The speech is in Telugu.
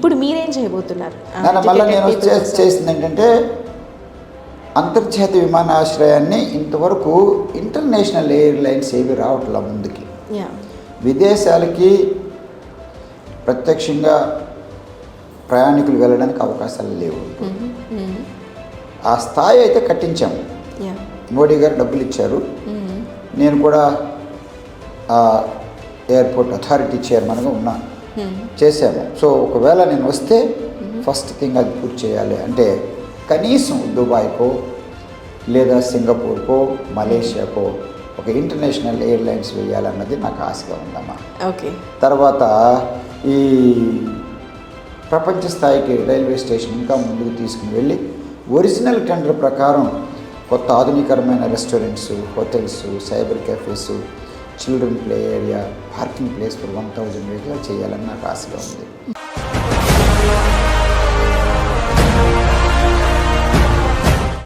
ఇప్పుడు మీరేం చేయబోతున్నారు? మళ్ళీ నేను చేసింది ఏంటంటే అంతర్జాతీయ విమానాశ్రయాన్ని ఇంతవరకు ఇంటర్నేషనల్ ఎయిర్లైన్స్ ఏవి రావట్లా ముందుకి. విదేశాలకి ప్రత్యక్షంగా ప్రయాణికులు వెళ్ళడానికి అవకాశాలు లేవు. ఆ స్థాయి అయితే కట్టించాము. మోడీ గారు డబ్బులు ఇచ్చారు. నేను కూడా ఎయిర్పోర్ట్ అథారిటీ చైర్మన్గా ఉన్నాను, చేశాము. సో ఒకవేళ నేను వస్తే ఫస్ట్ థింగ్ అది పూర్తి చేయాలి. అంటే కనీసం దుబాయ్కో లేదా సింగపూర్కో మలేషియాకో ఒక ఇంటర్నేషనల్ ఎయిర్లైన్స్ వేయాలన్నది నాకు ఆశగా ఉందమ్మా. ఓకే. తర్వాత ఈ ప్రపంచ స్థాయికి రైల్వే స్టేషన్ ఇంకా ముందుకు తీసుకుని వెళ్ళి ఒరిజినల్ టెండర్ ప్రకారం కొత్త ఆధునికరమైన restaurants, hotels, cyber cafes, children play area, parking place for 1000 vehicle చేయాలని నాకు ఆశగా ఉంది.